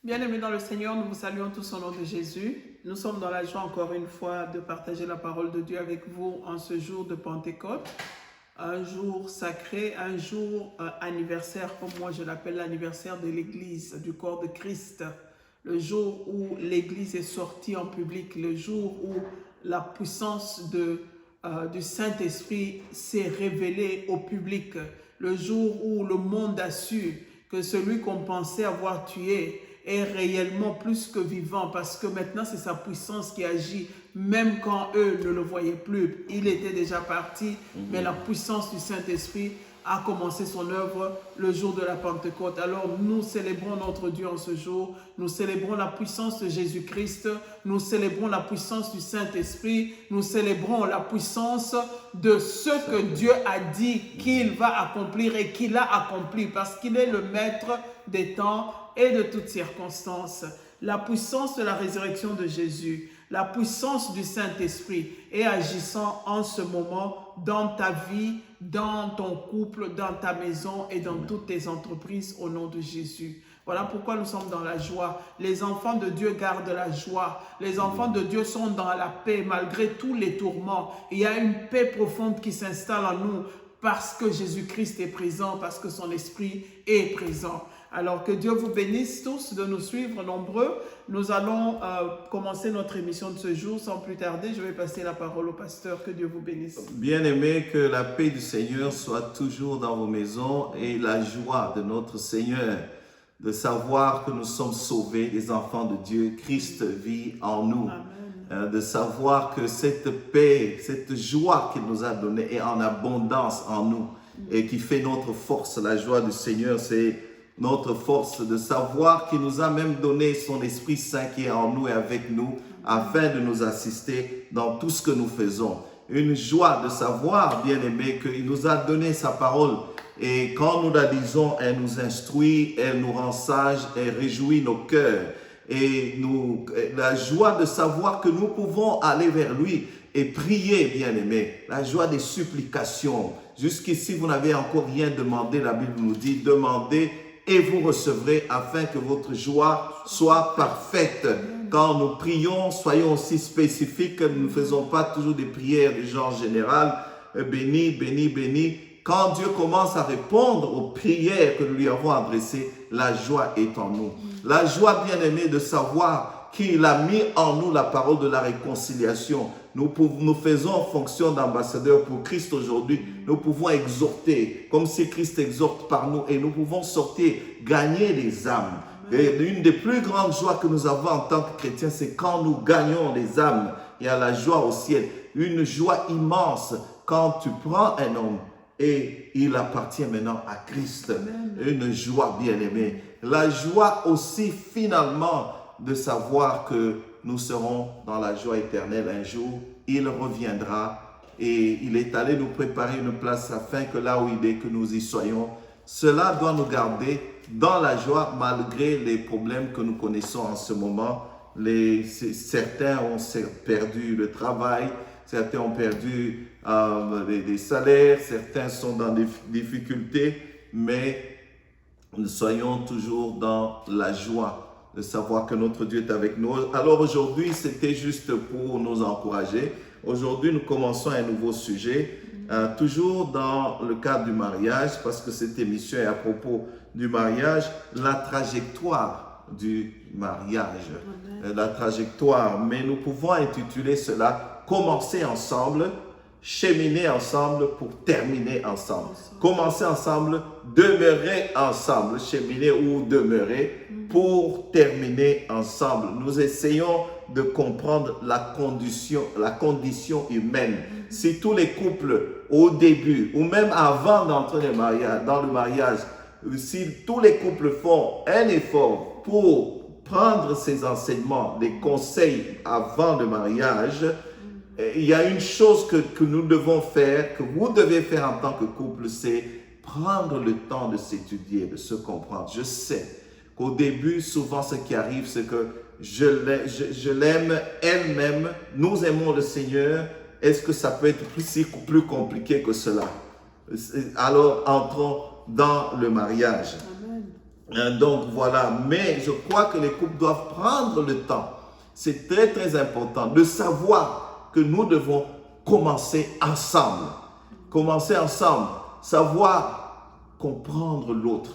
Bien-aimés dans le Seigneur, nous vous saluons tous au nom de Jésus. Nous sommes dans la joie encore une fois de partager la parole de Dieu avec vous en ce jour de Pentecôte. Un jour sacré, un jour anniversaire, comme moi je l'appelle l'anniversaire de l'Église, du corps de Christ. Le jour où l'Église est sortie en public, le jour où la puissance du Saint-Esprit s'est révélée au public, le jour où le monde a su que celui qu'on pensait avoir tué est réellement plus que vivant, parce que maintenant c'est sa puissance qui agit, même quand eux ne le voyaient plus. Il était déjà parti, mais la puissance du Saint-Esprit a commencé son œuvre le jour de la Pentecôte. Alors nous célébrons notre Dieu en ce jour, nous célébrons la puissance de Jésus-Christ, nous célébrons la puissance du Saint-Esprit, nous célébrons la puissance de ce que Dieu a dit qu'il va accomplir et qu'il a accompli, parce qu'il est le maître des temps et de toutes circonstances. La puissance de la résurrection de Jésus, la puissance du Saint-Esprit est agissant en ce moment dans ta vie, dans ton couple, dans ta maison et dans toutes tes entreprises au nom de Jésus. Voilà pourquoi nous sommes dans la joie. Les enfants de Dieu gardent la joie. Les enfants de Dieu sont dans la paix malgré tous les tourments. Il y a une paix profonde qui s'installe en nous parce que Jésus-Christ est présent, parce que son esprit est présent. Alors que Dieu vous bénisse tous de nous suivre nombreux. Nous allons commencer notre émission de ce jour sans plus tarder. Je vais passer la parole au pasteur. Que Dieu vous bénisse. Bien-aimés, que la paix du Seigneur soit toujours dans vos maisons et la joie de notre Seigneur de savoir que nous sommes sauvés, des enfants de Dieu. Christ vit en nous. De savoir que cette paix, cette joie qu'il nous a donnée est en abondance en nous et qui fait notre force. La joie du Seigneur, c'est notre force de savoir qu'il nous a même donné son Esprit Saint qui est en nous et avec nous afin de nous assister dans tout ce que nous faisons. Une joie de savoir, bien-aimé, qu'il nous a donné sa parole et quand nous la lisons, elle nous instruit, elle nous rend sages, elle réjouit nos cœurs. Et la joie de savoir que nous pouvons aller vers lui et prier, bien-aimé. La joie des supplications. Jusqu'ici, vous n'avez encore rien demandé. La Bible nous dit, demandez et vous recevrez afin que votre joie soit parfaite. Quand nous prions, soyons aussi spécifiques. Nous ne faisons pas toujours des prières du genre général. Béni, béni, béni. Quand Dieu commence à répondre aux prières que nous lui avons adressées, la joie est en nous. La joie, bien-aimée, de savoir qu'il a mis en nous la parole de la réconciliation. Nous faisons fonction d'ambassadeurs pour Christ aujourd'hui. Nous pouvons exhorter, comme si Christ exhorte par nous, et nous pouvons sortir, gagner les âmes. Et l'une des plus grandes joies que nous avons en tant que chrétiens, c'est quand nous gagnons les âmes. Il y a la joie au ciel. Une joie immense quand tu prends un homme et il appartient maintenant à Christ. Une joie bien-aimée. La joie aussi finalement de savoir que nous serons dans la joie éternelle un jour. Il reviendra et il est allé nous préparer une place afin que là où il est, que nous y soyons. Cela doit nous garder dans la joie malgré les problèmes que nous connaissons en ce moment. Certains ont perdu le travail, certains ont perdu des salaires, certains sont dans des difficultés, mais nous soyons toujours dans la joie de savoir que notre Dieu est avec nous. Alors aujourd'hui, c'était juste pour nous encourager. Aujourd'hui, nous commençons un nouveau sujet, toujours dans le cadre du mariage, parce que cette émission est à propos du mariage, la trajectoire du mariage. La trajectoire, mais nous pouvons intituler cela « Commencer ensemble », cheminer ensemble pour terminer ensemble. Commencer ensemble, demeurer ensemble, cheminer ou demeurer pour terminer ensemble. Nous essayons de comprendre la condition humaine. Si tous les couples au début ou même avant d'entrer dans le mariage, si tous les couples font un effort pour prendre ces enseignements, les conseils avant le mariage, il y a une chose que nous devons faire, que vous devez faire en tant que couple, c'est prendre le temps de s'étudier, de se comprendre. Je sais qu'au début, souvent ce qui arrive, c'est que je l'aime, elle m'aime, nous aimons le Seigneur. Est-ce que ça peut être plus compliqué que cela? Alors, entrons dans le mariage. Donc voilà, mais je crois que les couples doivent prendre le temps. C'est très très important de savoir que nous devons commencer ensemble. Commencer ensemble, savoir comprendre l'autre,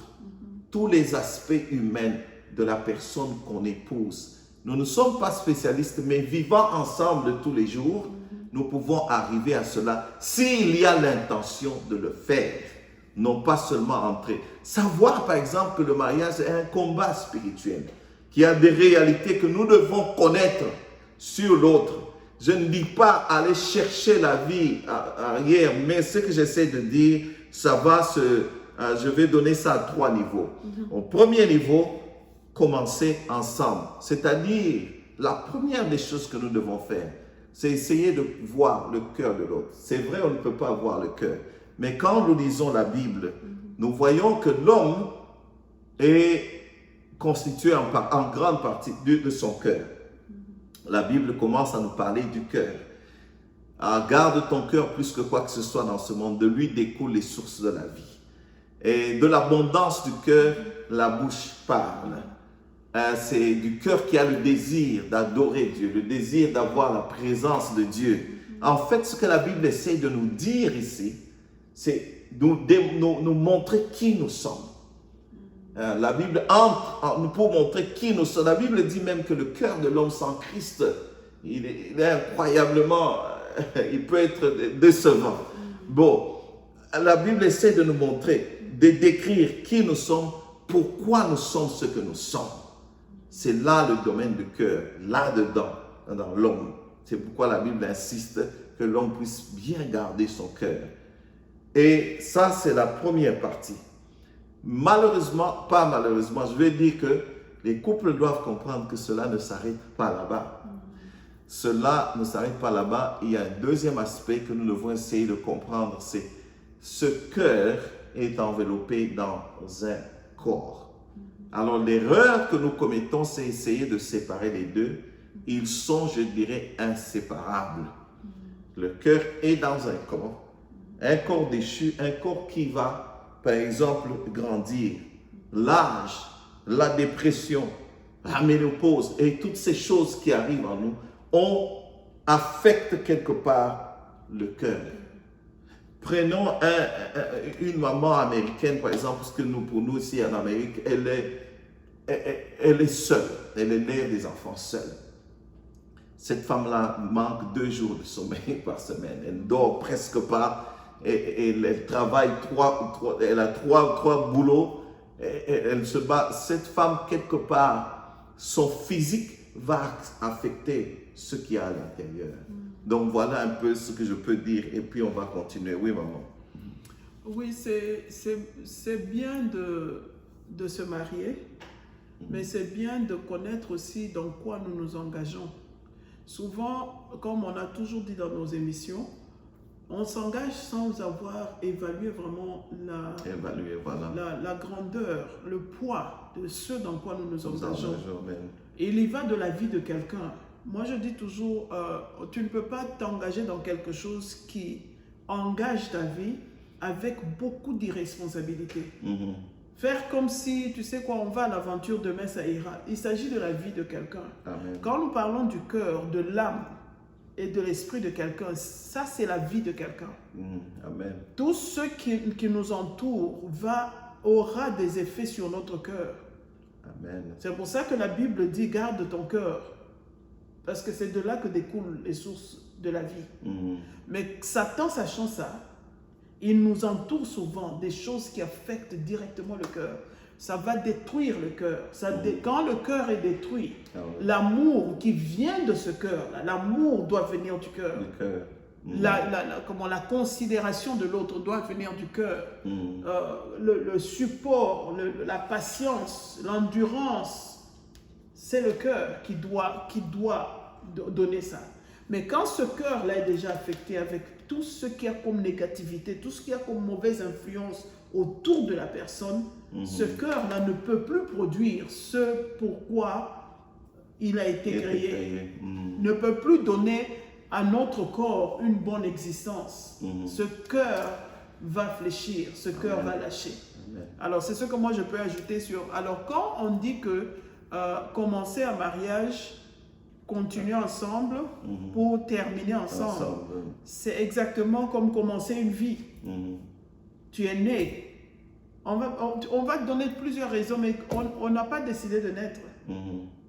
tous les aspects humains de la personne qu'on épouse. Nous ne sommes pas spécialistes, mais vivant ensemble tous les jours, nous pouvons arriver à cela s'il y a l'intention de le faire, non pas seulement entrer. Savoir par exemple que le mariage est un combat spirituel, qu'il y a des réalités que nous devons connaître sur l'autre. Je ne dis pas aller chercher la vie arrière, mais ce que j'essaie de dire, ça va je vais donner ça à 3 niveaux. Au premier niveau, commencer ensemble. C'est-à-dire, la première des choses que nous devons faire, c'est essayer de voir le cœur de l'autre. C'est vrai, on ne peut pas voir le cœur. Mais quand nous lisons la Bible, nous voyons que l'homme est constitué en grande partie de son cœur. La Bible commence à nous parler du cœur. Garde ton cœur plus que quoi que ce soit dans ce monde. De lui découlent les sources de la vie. Et de l'abondance du cœur, la bouche parle. C'est du cœur qui a le désir d'adorer Dieu, le désir d'avoir la présence de Dieu. En fait, ce que la Bible essaie de nous dire ici, c'est nous montrer qui nous sommes. La Bible entre pour montrer qui nous sommes. La Bible dit même que le cœur de l'homme sans Christ, il est incroyablement, il peut être décevant. Bon, la Bible essaie de nous montrer, de décrire qui nous sommes, pourquoi nous sommes ce que nous sommes. C'est là le domaine du cœur, là-dedans, dans l'homme. C'est pourquoi la Bible insiste que l'homme puisse bien garder son cœur. Et ça, c'est la première partie. Malheureusement, pas malheureusement, je vais dire que les couples doivent comprendre que cela ne s'arrête pas là-bas. Cela ne s'arrête pas là-bas. Il y a un deuxième aspect que nous devons essayer de comprendre, c'est ce cœur est enveloppé dans un corps. Alors l'erreur que nous commettons, c'est essayer de séparer les deux. Ils sont, je dirais, inséparables. Le cœur est dans un corps déchu, un corps qui va, par exemple, grandir. L'âge, la dépression, la ménopause et toutes ces choses qui arrivent en nous affectent quelque part le cœur. Prenons une maman américaine, par exemple, parce que pour nous ici en Amérique, elle est seule. Elle est mère des enfants seule. Cette femme-là manque 2 jours de sommeil par semaine. Elle dort presque pas. Et elle travaille elle a trois boulots. Elle se bat. Cette femme, quelque part, son physique va affecter ce qu'il y a à l'intérieur. Donc voilà un peu ce que je peux dire et puis on va continuer. Oui, maman. Oui, c'est bien de se marier, mais c'est bien de connaître aussi dans quoi nous nous engageons. Souvent, comme on a toujours dit dans nos émissions, on s'engage sans avoir évalué vraiment la grandeur, le poids de ce dans quoi nous nous engageons. Et il y va de la vie de quelqu'un. Moi, je dis toujours, tu ne peux pas t'engager dans quelque chose qui engage ta vie avec beaucoup d'irresponsabilité. Faire comme si, tu sais quoi, on va à l'aventure, demain ça ira. Il s'agit de la vie de quelqu'un. Quand nous parlons du cœur, de l'âme et de l'esprit de quelqu'un, ça c'est la vie de quelqu'un. Amen. Tout ce qui nous entoure aura des effets sur notre cœur. Amen. C'est pour ça que la Bible dit, garde ton cœur. Parce que c'est de là que découlent les sources de la vie. Mais Satan, sachant ça, il nous entoure souvent des choses qui affectent directement le cœur. Ça va détruire le cœur. Quand le cœur est détruit, l'amour qui vient de ce cœur, l'amour doit venir du cœur. La considération de l'autre doit venir du cœur. Le support, la patience, l'endurance, c'est le cœur qui doit donner ça. Mais quand ce cœur-là est déjà affecté avec tout ce qu'il y a comme négativité, tout ce qu'il y a comme mauvaise influence autour de la personne, ce cœur-là ne peut plus produire ce pourquoi il a été créé. Ne peut plus donner à notre corps une bonne existence. Ce cœur va fléchir, ce cœur va lâcher. Alors, c'est ce que moi je peux ajouter sur... Alors, quand on dit que commencer un mariage, continuer ensemble pour terminer ensemble, c'est exactement comme commencer une vie. Tu es né. On va te donner plusieurs raisons, mais on n'a pas décidé de naître.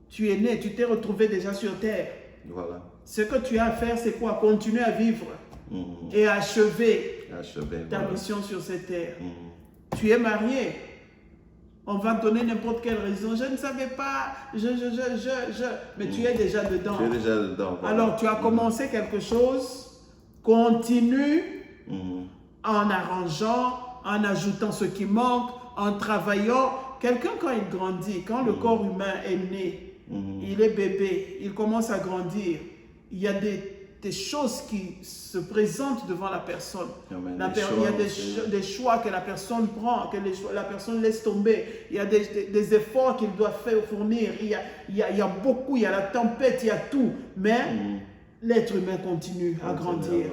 Tu es né, tu t'es retrouvé déjà sur terre. Voilà. Ce que tu as à faire, c'est quoi? Continuer à vivre et achever ta mission sur cette terre. Tu es marié. On va te donner n'importe quelle raison. Je ne savais pas, mais tu es déjà dedans. Tu es déjà dedans. Voilà. Alors, tu as commencé quelque chose, continue en arrangeant, en ajoutant ce qui manque, en travaillant. Quelqu'un, quand il grandit, quand le corps humain est né, il est bébé, il commence à grandir, il y a des choses qui se présentent devant la personne. Il y a des choix que la personne prend, que la personne laisse tomber. Il y a des efforts qu'il doit faire fournir. Il y a beaucoup, il y a la tempête, il y a tout. Mais l'être humain continue à grandir.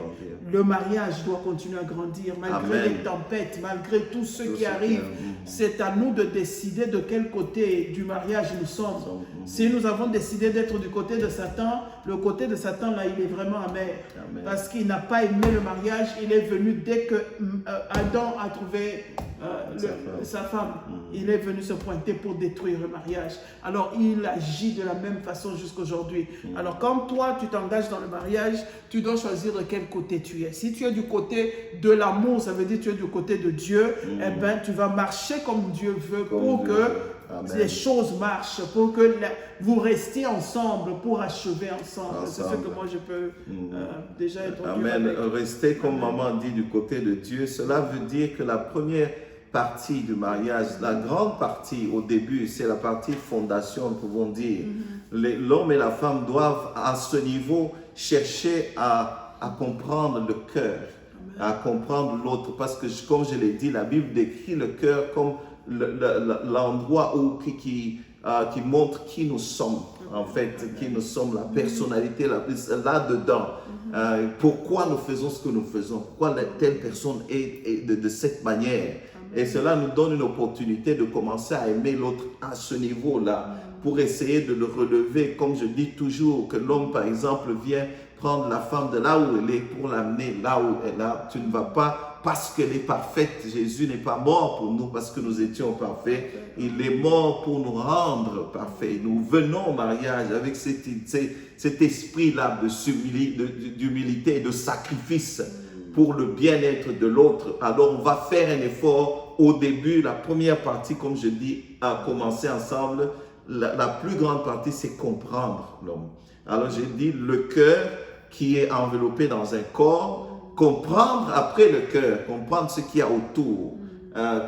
Le mariage doit continuer à grandir malgré les tempêtes, malgré tout ce qui arrive. C'est à nous de décider de quel côté du mariage nous sommes. Si nous avons décidé d'être du côté de Satan, le côté de Satan, là, il est vraiment amer. Parce qu'il n'a pas aimé le mariage. Il est venu dès que Adam a trouvé sa femme. Il est venu se pointer pour détruire le mariage. Alors, il agit de la même façon jusqu'aujourd'hui. Alors, quand toi, tu t'engages dans le mariage, tu dois choisir de quel côté tu es. Si tu es du côté de l'amour, ça veut dire que tu es du côté de Dieu, eh bien, tu vas marcher comme Dieu veut pour que les choses marchent, pour que vous restiez ensemble, pour achever ensemble. C'est ce que moi je peux déjà être. Amen. Rester, comme maman dit, du côté de Dieu, cela veut dire que la première partie du mariage, la grande partie au début, c'est la partie fondation, nous pouvons dire. L'homme et la femme doivent à ce niveau chercher à comprendre le cœur, à comprendre l'autre, parce que comme je l'ai dit, la Bible décrit le cœur comme l'endroit qui montre qui nous sommes, en fait, qui nous sommes, la personnalité, là-dedans. Pourquoi nous faisons ce que nous faisons, pourquoi telle personne est de cette manière. Et cela nous donne une opportunité de commencer à aimer l'autre à ce niveau-là, pour essayer de le relever. Comme je dis toujours, que l'homme, par exemple, vient prendre la femme de là où elle est pour l'amener là où elle est. Tu ne vas pas parce qu'elle est parfaite. Jésus n'est pas mort pour nous parce que nous étions parfaits. Il est mort pour nous rendre parfaits. Nous venons au mariage avec cet esprit-là d'humilité et de sacrifice pour le bien-être de l'autre. Alors, on va faire un effort au début. La première partie, comme je dis, à commencer ensemble. La plus grande partie, c'est comprendre l'homme. Alors, j'ai dit le cœur qui est enveloppé dans un corps, comprendre après le cœur, comprendre ce qu'il y a autour,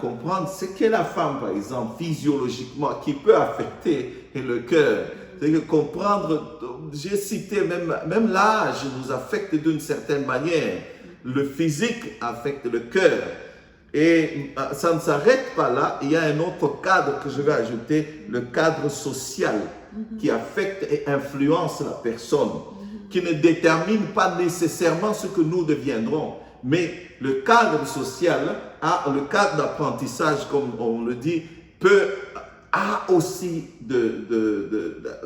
comprendre ce qu'est la femme, par exemple, physiologiquement, qui peut affecter le cœur. C'est que comprendre, j'ai cité même l'âge nous affecte d'une certaine manière. Le physique affecte le cœur. Et ça ne s'arrête pas là. Il y a un autre cadre que je vais ajouter, le cadre social, qui affecte et influence la personne, qui ne détermine pas nécessairement ce que nous deviendrons. Mais le cadre social, le cadre d'apprentissage, comme on le dit,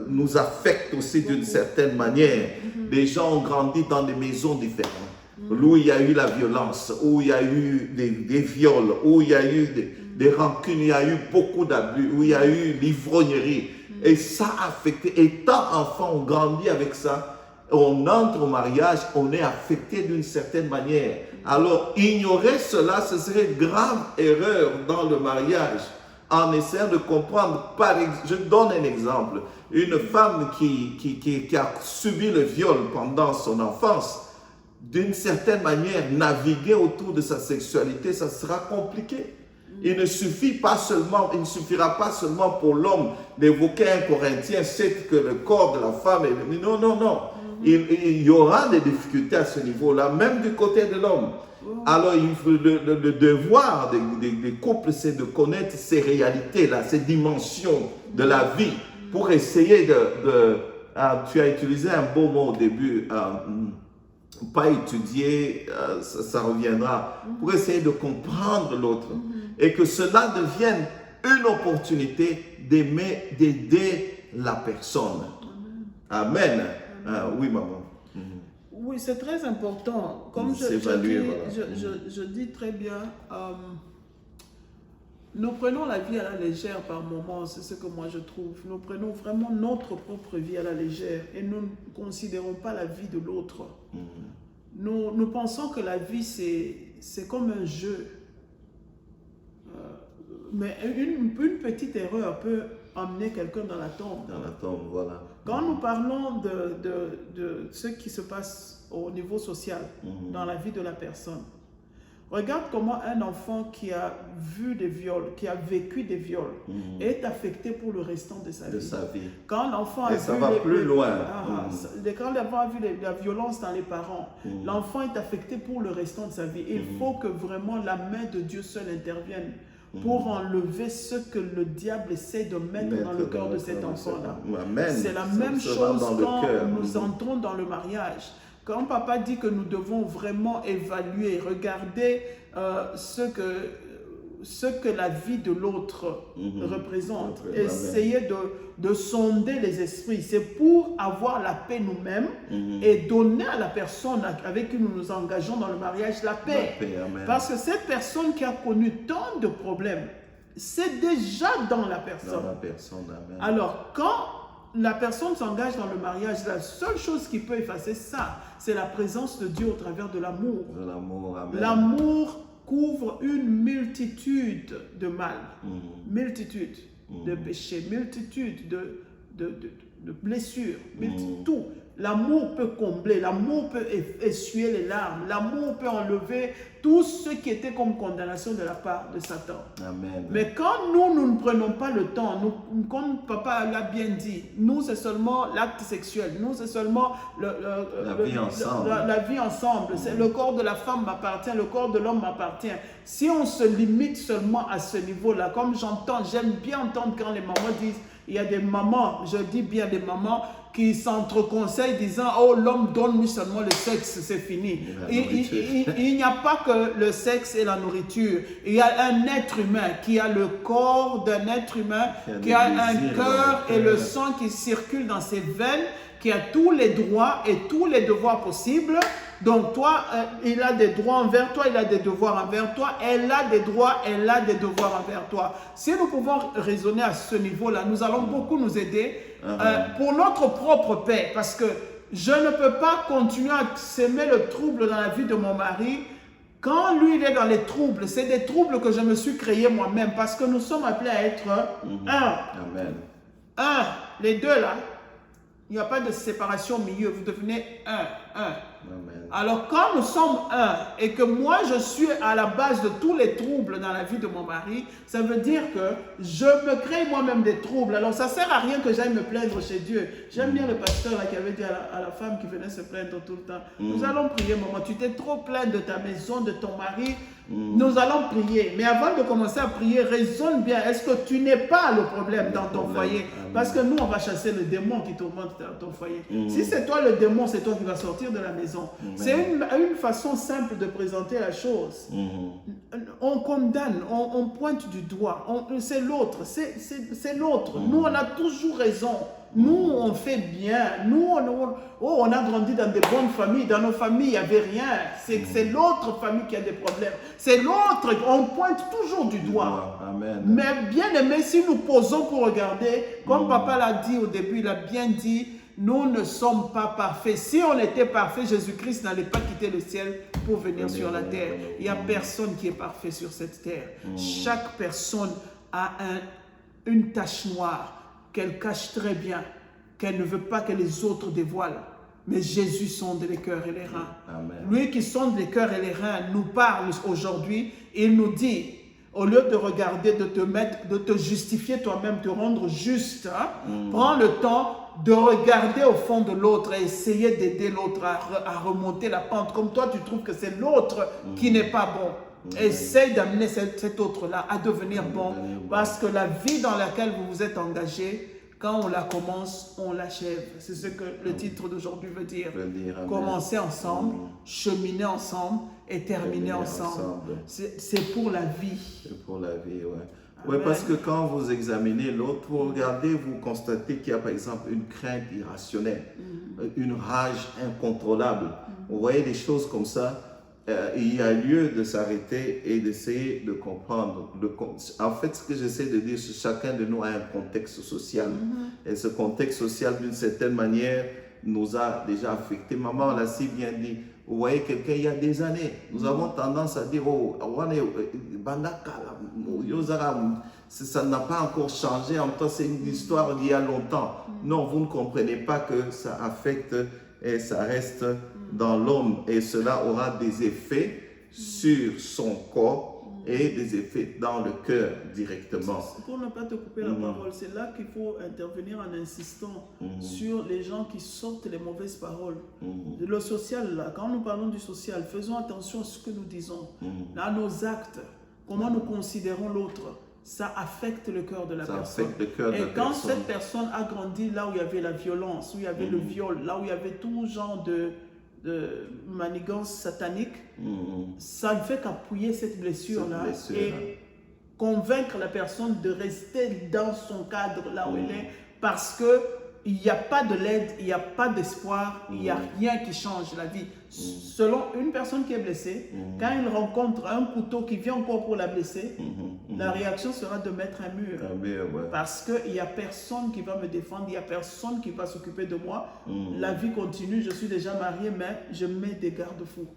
nous affecte aussi d'une certaine manière. Les gens ont grandi dans des maisons différentes, où il y a eu la violence, où il y a eu des viols, où il y a eu des rancunes, il y a eu beaucoup d'abus, où il y a eu l'ivrognerie. Et ça a affecté. Étant enfant, on grandit avec ça. On entre au mariage, on est affecté d'une certaine manière. Alors, ignorer cela, ce serait une grave erreur dans le mariage. En essayant de comprendre, je donne un exemple. Une femme qui a subi le viol pendant son enfance, d'une certaine manière, naviguer autour de sa sexualité, ça sera compliqué. Il ne suffira pas seulement pour l'homme d'évoquer 1 Corinthiens 7 que le corps de la femme est... Non. Il y aura des difficultés à ce niveau-là, même du côté de l'homme. Alors, le devoir des couples, c'est de connaître ces réalités-là, ces dimensions de la vie, pour essayer tu as utilisé un beau mot au début, pas étudier, ça reviendra, pour essayer de comprendre l'autre et que cela devienne une opportunité d'aider la personne. Amen. Oui, maman. Oui, c'est très important. Comme je dis très bien, nous prenons la vie à la légère par moments, c'est ce que moi je trouve. Nous prenons vraiment notre propre vie à la légère et nous ne considérons pas la vie de l'autre. Nous pensons que la vie, c'est comme un jeu. Mais une petite erreur peut emmener quelqu'un dans la tombe. Dans la tombe, voilà. Quand nous parlons de ce qui se passe au niveau social, dans la vie de la personne, regarde comment un enfant qui a vu des viols, qui a vécu des viols, est affecté pour le restant de sa vie. Quand l'enfant a vu ça va plus loin. Quand l'enfant a vu la violence dans les parents, l'enfant est affecté pour le restant de sa vie. Il faut que vraiment la main de Dieu seule intervienne pour enlever ce que le diable essaie de mettre dans le cœur de cet enfant-là. C'est la même chose quand nous entrons dans le mariage. Quand papa dit que nous devons vraiment évaluer, regarder ce que la vie de l'autre représente, essayer de sonder les esprits, c'est pour avoir la paix nous-mêmes et donner à la personne avec qui nous nous engageons dans le mariage la paix. Parce que cette personne qui a connu tant de problèmes, c'est déjà dans la personne. Alors, quand la personne s'engage dans le mariage, la seule chose qui peut effacer ça, c'est la présence de Dieu au travers de l'amour. L'amour couvre une multitude de mal, multitude de péchés, multitude de blessures, tout. L'amour peut combler, l'amour peut essuyer les larmes, l'amour peut enlever tout ce qui était comme condamnation de la part de Satan. Amen. Mais quand nous ne prenons pas le temps, comme papa l'a bien dit, nous c'est seulement l'acte sexuel, nous c'est seulement la vie ensemble. C'est le corps de la femme m'appartient, le corps de l'homme m'appartient. Si on se limite seulement à ce niveau-là, comme j'aime bien entendre quand les mamans disent, il y a des mamans, je dis bien des mamans, qui s'entreconseillent disant « Oh, l'homme donne-lui seulement le sexe, c'est fini. » Il n'y a pas que le sexe et la nourriture. Il y a un être humain qui a le corps d'un être humain, qui a un cœur et le sang qui circule dans ses veines, qui a tous les droits et tous les devoirs possibles. Donc toi, il a des droits envers toi, il a des devoirs envers toi, elle a des droits, elle a des devoirs envers toi. Si nous pouvons raisonner à ce niveau-là, nous allons beaucoup nous aider pour notre propre paix. Parce que je ne peux pas continuer à s'aimer le trouble dans la vie de mon mari. Quand lui, il est dans les troubles, c'est des troubles que je me suis créé moi-même. Parce que nous sommes appelés à être un. Les deux là. Il n'y a pas de séparation au milieu, vous devenez un. Amen. Alors quand nous sommes un et que moi je suis à la base de tous les troubles dans la vie de mon mari, ça veut dire que je me crée moi-même des troubles. Alors ça ne sert à rien que j'aille me plaindre chez Dieu. J'aime bien le pasteur là, qui avait dit à la femme qui venait se plaindre tout le temps, nous allons prier maman, tu t'es trop plainte de ta maison, de ton mari, nous allons prier. Mais avant de commencer à prier, raisonne bien, est-ce que tu n'es pas le problème dans ton foyer? Parce que nous on va chasser le démon qui tourmente ton foyer. Si c'est toi le démon, c'est toi qui vas sortir de la maison. C'est une façon simple de présenter la chose. On condamne, on pointe du doigt, c'est l'autre, c'est l'autre. Nous, on a toujours raison. Nous, on fait bien. Nous, on a grandi dans de bonnes familles. Dans nos familles, il n'y avait rien. C'est l'autre famille qui a des problèmes. C'est l'autre. On pointe toujours du doigt. Amen. Mais bien aimé, si nous posons pour regarder, comme papa l'a dit au début, il a bien dit, nous ne sommes pas parfaits. Si on était parfait, Jésus-Christ n'allait pas quitter le ciel pour venir sur la terre. Il n'y a personne qui est parfait sur cette terre. Chaque personne a une tache noire qu'elle cache très bien, qu'elle ne veut pas que les autres dévoilent. Mais Jésus sonde les cœurs et les reins. Amen. Lui qui sonde les cœurs et les reins nous parle aujourd'hui. Il nous dit, au lieu de regarder, de te justifier toi-même, te rendre juste, prends le temps de regarder au fond de l'autre et essayer d'aider l'autre à remonter la pente. Comme toi, tu trouves que c'est l'autre qui n'est pas bon. Essaye d'amener cet autre-là à devenir bon. Parce que la vie dans laquelle vous vous êtes engagé, quand on la commence, on l'achève. C'est ce que le titre d'aujourd'hui veut dire. Commencer ensemble, cheminer ensemble et terminer ensemble. C'est pour la vie. C'est pour la vie, oui. Oui, parce que quand vous examinez l'autre, vous regardez, vous constatez qu'il y a par exemple une crainte irrationnelle, une rage incontrôlable. Vous voyez des choses comme ça. Il y a lieu de s'arrêter et d'essayer de comprendre. En fait, ce que j'essaie de dire, c'est que chacun de nous a un contexte social. Et ce contexte social, d'une certaine manière, nous a déjà affecté. Maman l'a si bien dit. Vous voyez quelqu'un il y a des années, nous avons tendance à dire oh, ça n'a pas encore changé, en même temps c'est une histoire d'il y a longtemps. Non, vous ne comprenez pas que ça affecte et ça reste dans l'homme et cela aura des effets sur son corps et des effets dans le cœur directement. Pour ne pas te couper la parole, c'est là qu'il faut intervenir en insistant sur les gens qui sortent les mauvaises paroles. Le social, là, quand nous parlons du social, faisons attention à ce que nous disons, à nos actes, comment nous considérons l'autre. Ça affecte le cœur de la personne. Et quand cette personne a grandi là où il y avait la violence, où il y avait le viol, là où il y avait tout genre de manigance satanique, ça ne fait qu'appuyer cette blessure-là et convaincre la personne de rester dans son cadre là où elle est, parce qu'il n'y a pas de l'aide, il n'y a pas d'espoir, il n'y a rien qui change la vie. Selon une personne qui est blessée, quand il rencontre un couteau qui vient encore pour la blesser, la réaction sera de mettre un mur. Parce qu'il n'y a personne qui va me défendre, il n'y a personne qui va s'occuper de moi. La vie continue, je suis déjà marié, mais je mets des garde-fous.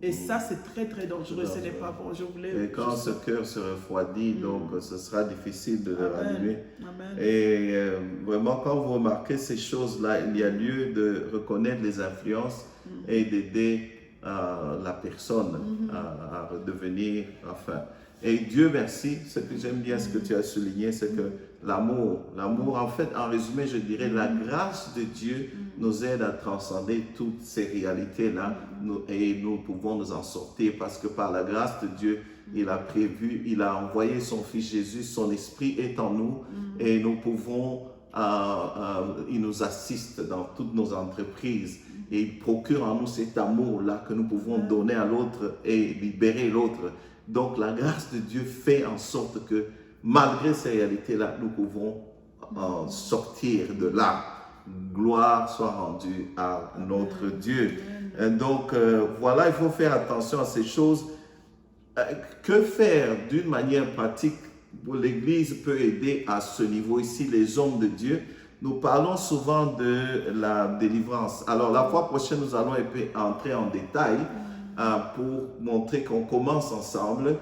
Et ça, c'est très très dangereux, ce n'est pas bon. Je voulais et quand ce cœur se refroidit, donc ce sera difficile de le rallumer. Et vraiment, quand vous remarquez ces choses-là, il y a lieu de reconnaître les influences et d'aider la personne à redevenir, enfin. Et Dieu merci, ce que j'aime bien, ce que tu as souligné, c'est que l'amour, en fait, en résumé, je dirais, la grâce de Dieu nous aide à transcender toutes ces réalités-là et nous pouvons nous en sortir parce que par la grâce de Dieu, il a prévu, il a envoyé son Fils Jésus, son Esprit est en nous et nous pouvons, il nous assiste dans toutes nos entreprises et il procure en nous cet amour-là que nous pouvons donner à l'autre et libérer l'autre. Donc la grâce de Dieu fait en sorte que malgré ces réalités-là, nous pouvons sortir de là. Gloire soit rendue à notre Dieu. Donc voilà, il faut faire attention à ces choses. Que faire d'une manière pratique? L'Église peut aider à ce niveau ici, les hommes de Dieu. Nous parlons souvent de la délivrance. Alors la fois prochaine, nous allons entrer en détail pour montrer qu'on commence ensemble,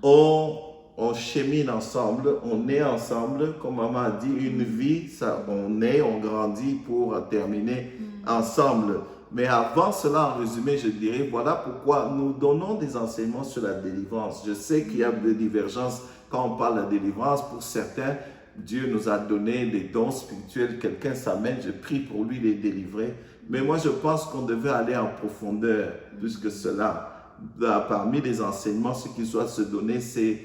on chemine ensemble, on est ensemble, comme maman a dit, une vie, ça, on grandit pour terminer ensemble. Mais avant cela, en résumé, je dirais, voilà pourquoi nous donnons des enseignements sur la délivrance. Je sais qu'il y a des divergences quand on parle de la délivrance. Pour certains, Dieu nous a donné des dons spirituels. Quelqu'un s'amène, je prie pour lui, les délivrer. Mais moi, je pense qu'on devait aller en profondeur plus que cela. Parmi les enseignements, ce qui doit se donner, c'est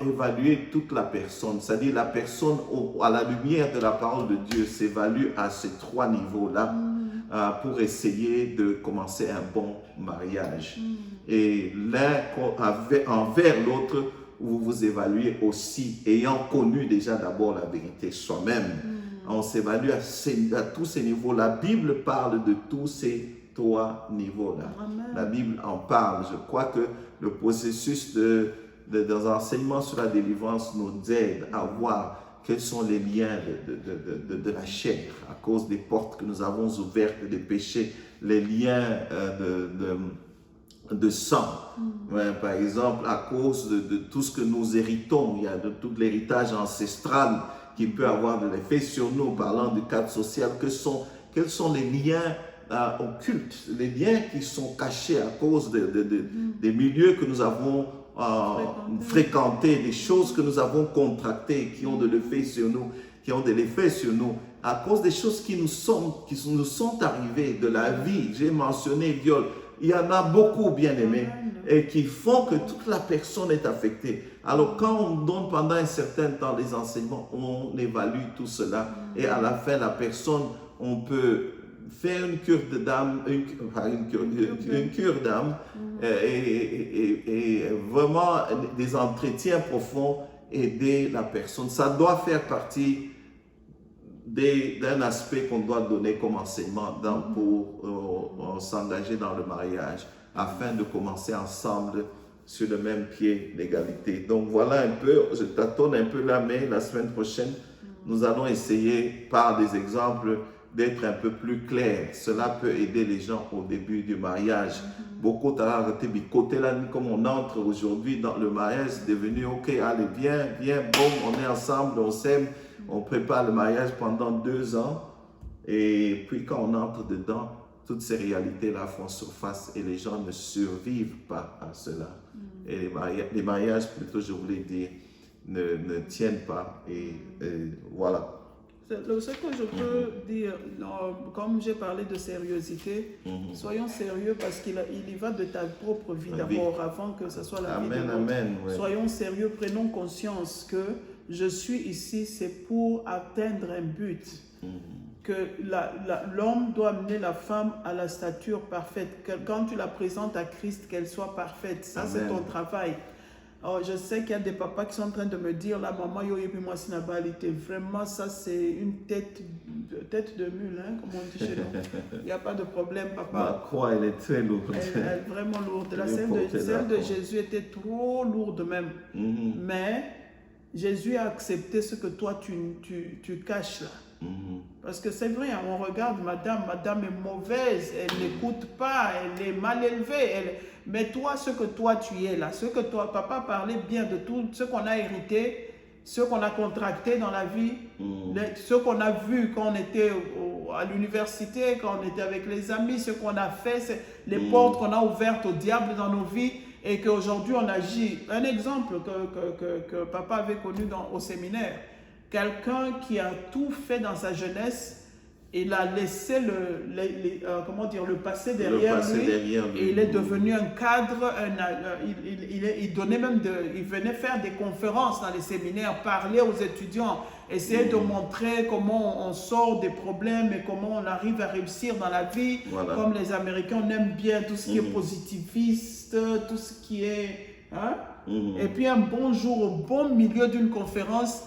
évaluer toute la personne. C'est-à-dire la personne, à la lumière de la parole de Dieu, s'évalue à ces trois niveaux-là pour essayer de commencer un bon mariage. Et l'un envers l'autre, vous vous évaluez aussi, ayant connu déjà d'abord la vérité soi-même. On s'évalue à tous ces niveaux. La Bible parle de tous ces trois niveaux-là. La Bible en parle. Je crois que le processus des enseignements sur la délivrance nous aide à voir quels sont les liens de la chair à cause des portes que nous avons ouvertes des péchés, les liens de sang. Par exemple, à cause de tout ce que nous héritons, il y a de tout l'héritage ancestral qui peut avoir de l'effet sur nous, parlant du cadre social. Quels sont les liens occultes, les liens qui sont cachés à cause des milieux que nous avons fréquentés, des choses que nous avons contractées, qui ont de l'effet sur nous, à cause des choses qui nous sont arrivées, de la vie. J'ai mentionné viol. il y en a beaucoup, bien aimés, et qui font que toute la personne est affectée. Alors, quand on donne pendant un certain temps les enseignements, on évalue tout cela. Et à la fin, la personne, on peut faire une cure d'âme, une cure d'âme, et vraiment des entretiens profonds, aider la personne. Ça doit faire partie d'un aspect qu'on doit donner comme enseignement pour s'engager dans le mariage, afin de commencer ensemble sur le même pied d'égalité. Donc voilà un peu, je tâtonne un peu là, mais la semaine prochaine, nous allons essayer par des exemples d'être un peu plus clair. Cela peut aider les gens au début du mariage. Beaucoup côté là, comme on entre aujourd'hui dans le mariage, c'est devenu ok, allez, viens, bon, on est ensemble, on s'aime, on prépare le mariage pendant 2 ans. Et puis quand on entre dedans, toutes ces réalités-là font surface et les gens ne survivent pas à cela. Et les mariages, plutôt, je voulais dire, ne tiennent pas. Et voilà. Ce que je peux dire, comme j'ai parlé de sérieuseté, soyons sérieux parce qu'il y va de ta propre vie d'abord, avant que ce soit la vie de l'autre. Soyons sérieux, prenons conscience que je suis ici, c'est pour atteindre un but. Que l'homme doit amener la femme à la stature parfaite. Que quand tu la présentes à Christ, qu'elle soit parfaite. Ça, c'est ton travail. Alors, je sais qu'il y a des papas qui sont en train de me dire, là, maman, yo, et puis moi, sinabalité. Vraiment, ça, c'est une tête de mule, hein, comme on dit chez nous. Il n'y a pas de problème, papa. Ma croix, elle est très lourde. Elle est vraiment lourde. Celle de Jésus était trop lourde même. Mais Jésus a accepté ce que toi, tu caches là. Parce que c'est vrai, on regarde madame est mauvaise, elle n'écoute pas, elle est mal élevée, mais toi, ce que toi tu es là, ce que toi, papa parlait bien de tout, ce qu'on a hérité, ce qu'on a contracté dans la vie, ce qu'on a vu quand on était à l'université, quand on était avec les amis, ce qu'on a fait, les portes qu'on a ouvertes au diable dans nos vies, et qu'aujourd'hui on agit. Un exemple que papa avait connu au séminaire, quelqu'un qui a tout fait dans sa jeunesse, il a laissé le passé derrière lui, et il est devenu un cadre, il venait faire des conférences dans les séminaires, parler aux étudiants, essayer de montrer comment on sort des problèmes et comment on arrive à réussir dans la vie. Voilà. Comme les Américains, on aime bien tout ce qui est positiviste, tout ce qui est... Hein? Et puis un bon jour, au bon milieu d'une conférence,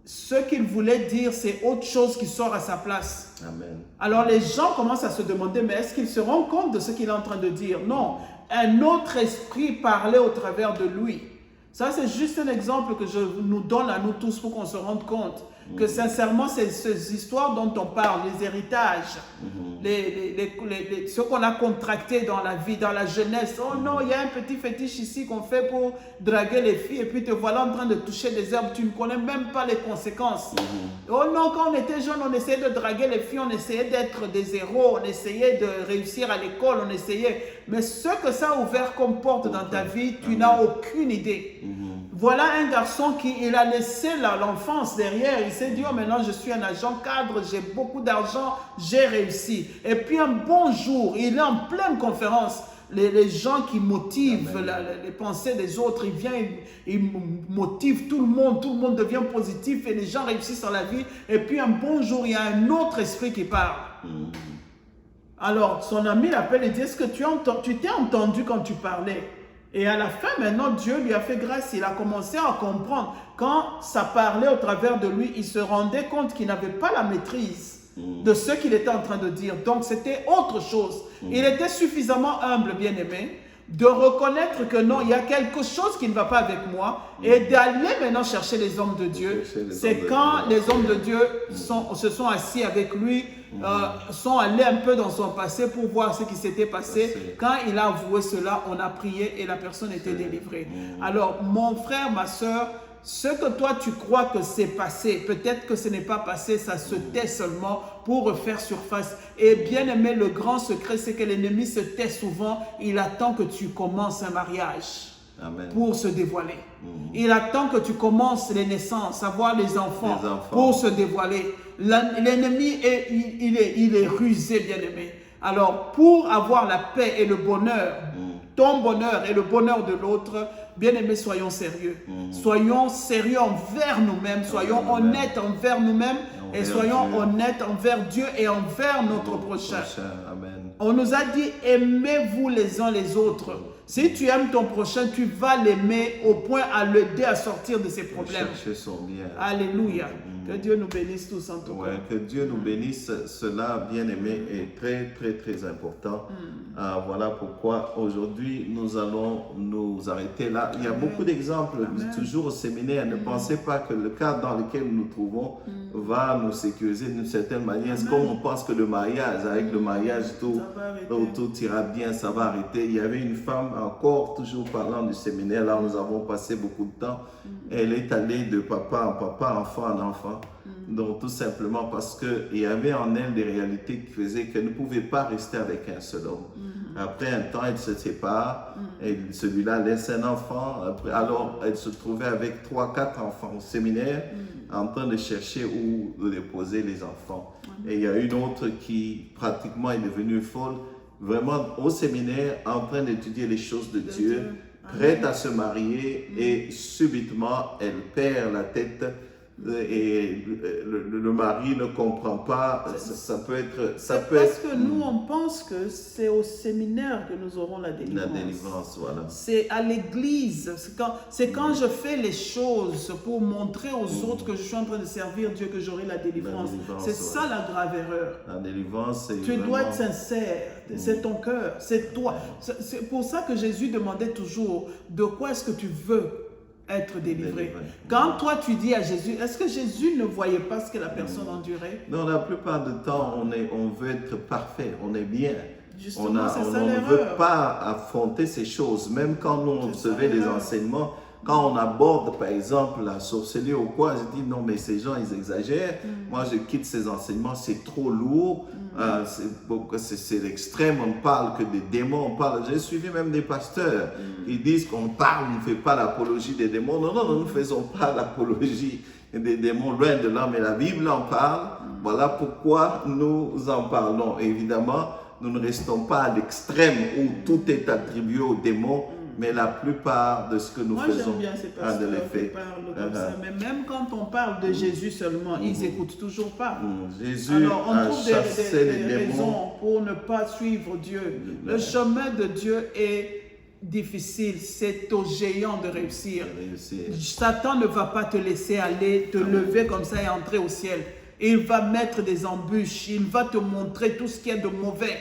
ce qu'il voulait dire, c'est autre chose qui sort à sa place. Amen. Alors les gens commencent à se demander, mais est-ce qu'il se rend compte de ce qu'il est en train de dire? Non, un autre esprit parlait au travers de lui. Ça, c'est juste un exemple que je nous donne à nous tous pour qu'on se rende compte que sincèrement, ces histoires dont on parle, les héritages, ce qu'on a contracté dans la vie, dans la jeunesse. Oh non, il y a un petit fétiche ici qu'on fait pour draguer les filles et puis te voilà en train de toucher des herbes, tu ne connais même pas les conséquences. Oh non, quand on était jeune, on essayait de draguer les filles, on essayait d'être des héros, on essayait de réussir à l'école, on essayait. Mais ce que ça a ouvert comme porte dans ta vie, tu n'as aucune idée. Voilà un garçon il a laissé l'enfance derrière. Il s'est dit, oh maintenant je suis un agent cadre, j'ai beaucoup d'argent, j'ai réussi. Et puis un bon jour, il est en pleine conférence. Les gens qui motivent les pensées des autres, il vient, il motive tout le monde devient positif et les gens réussissent dans la vie. Et puis un bon jour, il y a un autre esprit qui parle. Alors son ami l'appelle et dit, est-ce que tu t'es entendu quand tu parlais? Et à la fin, maintenant, Dieu lui a fait grâce. Il a commencé à comprendre. Quand ça parlait au travers de lui, il se rendait compte qu'il n'avait pas la maîtrise de ce qu'il était en train de dire. Donc, c'était autre chose. Il était suffisamment humble, bien-aimé, de reconnaître que non, il y a quelque chose qui ne va pas avec moi et d'aller maintenant chercher les hommes de Dieu. C'est quand les hommes de Dieu se sont assis avec lui, sont allés un peu dans son passé pour voir ce qui s'était passé. Quand il a avoué cela, on a prié et la personne était délivrée. Alors, mon frère, ma soeur, ce que toi tu crois que c'est passé, peut-être que ce n'est pas passé, ça se tait seulement pour refaire surface. Et bien aimé, le grand secret, c'est que l'ennemi se tait souvent. Il attend que tu commences un mariage. Amen. Pour se dévoiler. Il attend que tu commences les naissances, avoir les enfants. Pour se dévoiler. L'ennemi, il est rusé, bien aimé. Alors, pour avoir la paix et le bonheur, ton bonheur et le bonheur de l'autre, bien-aimés, soyons sérieux. Soyons sérieux envers nous-mêmes, soyons honnêtes envers nous-mêmes et soyons honnêtes envers Dieu et envers notre prochain. Amen. On nous a dit, aimez-vous les uns les autres. Si tu aimes ton prochain, tu vas l'aimer au point à l'aider à sortir de ses problèmes. Chercher son bien. Alléluia. Que Dieu nous bénisse tous en tout cas. Ouais, que Dieu nous bénisse. Cela, bien aimé, est très, très, très important. Voilà pourquoi aujourd'hui, nous allons nous arrêter là. Il y a beaucoup d'exemples, toujours au séminaire. Ne pensez pas que le cadre dans lequel nous nous trouvons va nous sécuriser d'une certaine manière. Comme on pense que le mariage, avec le mariage, tout ira bien, ça va arrêter. Il y avait une femme, encore toujours parlant du séminaire, là où nous avons passé beaucoup de temps. Elle est allée de papa en papa, enfant en enfant. Donc tout simplement parce qu'il y avait en elle des réalités qui faisaient qu'elle ne pouvait pas rester avec un seul homme. Après un temps, elle se sépare, et celui-là laisse un enfant. Après, alors elle se trouvait avec 3-4 enfants au séminaire, en train de chercher où déposer les enfants. Et il y a une autre qui pratiquement est devenue folle, vraiment au séminaire, en train d'étudier les choses de Dieu, prête à se marier, et subitement elle perd la tête. Et le mari ne comprend pas, ça peut être... Parce que nous, on pense que c'est au séminaire que nous aurons la délivrance. La délivrance, voilà. C'est à l'église. C'est quand je fais les choses pour montrer aux autres que je suis en train de servir Dieu que j'aurai la délivrance. C'est ça la grave erreur. La délivrance, c'est Tu dois être sincère. C'est ton cœur. C'est toi. C'est pour ça que Jésus demandait toujours, de quoi est-ce que tu veux être délivré. Quand toi tu dis à Jésus, est-ce que Jésus ne voyait pas ce que la personne endurait? Non, la plupart du temps, on veut être parfait, on est bien. Justement, On ne veut pas affronter ces choses. Même quand nous on recevait les enseignements, quand on aborde par exemple la sorcellerie ou quoi, je dis non mais ces gens ils exagèrent. Moi je quitte ces enseignements, c'est trop lourd. C'est l'extrême, on parle que des démons, on parle. J'ai suivi même des pasteurs qui disent qu'on parle, on ne fait pas l'apologie des démons. Non, nous ne faisons pas l'apologie des démons, loin de là, mais la Bible en parle. Voilà pourquoi nous en parlons. Et évidemment, nous ne restons pas à l'extrême où tout est attribué aux démons, mais la plupart de ce que nous faisons bien ces pasteurs de l'effet. Comme ça. Mais même quand on parle de Jésus seulement, ils n'écoutent toujours pas. Jésus Alors, on a trouve chassé des les raisons démons pour ne pas suivre Dieu. Le chemin de Dieu est difficile, c'est aux géants de réussir. Satan ne va pas te laisser aller, te lever comme ça et entrer au ciel. Il va mettre des embûches, il va te montrer tout ce qu'il y a de mauvais.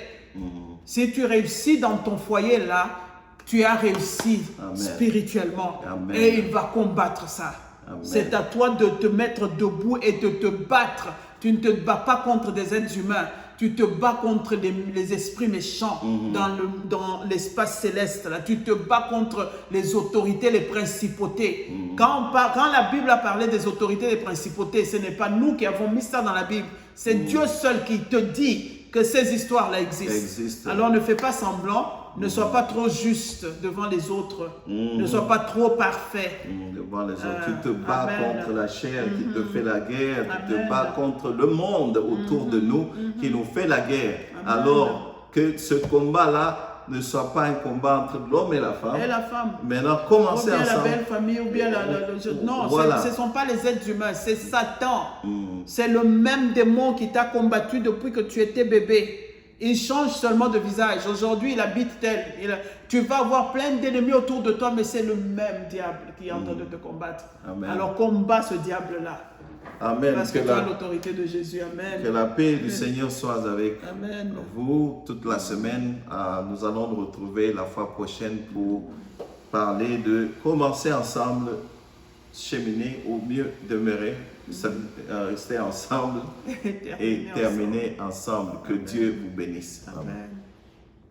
Si tu réussis dans ton foyer là, tu as réussi spirituellement. Et il va combattre ça. C'est à toi de te mettre debout et de te battre. Tu ne te bats pas contre des êtres humains. Tu te bats contre les esprits méchants dans l'espace céleste. Là. Tu te bats contre les autorités, les principautés. Quand la Bible a parlé des autorités, des principautés, ce n'est pas nous qui avons mis ça dans la Bible. C'est Dieu seul qui te dit que ces histoires-là existent. Alors ne fais pas semblant. Ne sois pas trop juste devant les autres. Ne sois pas trop parfait. Devant les autres. Tu te bats contre la chair qui te fait la guerre. Tu te bats contre le monde autour de nous qui nous fait la guerre. Alors que ce combat-là ne soit pas un combat entre l'homme et la femme. Maintenant, commencez ensemble. Ou bien la belle famille, ou bien non, voilà. Ce ne sont pas les êtres humains, c'est Satan. C'est le même démon qui t'a combattu depuis que tu étais bébé. Il change seulement de visage. Aujourd'hui, il habite tel. Tu vas avoir plein d'ennemis autour de toi, mais c'est le même diable qui est en train de te combattre. Amen. Alors combat ce diable-là. Amen. Parce que tu as l'autorité de Jésus. Amen. Que la paix du Seigneur soit avec vous toute la semaine. Nous allons nous retrouver la fois prochaine pour parler de commencer ensemble, cheminer ou mieux demeurer. Rester ensemble et terminer ensemble. Que Dieu vous bénisse. Amen.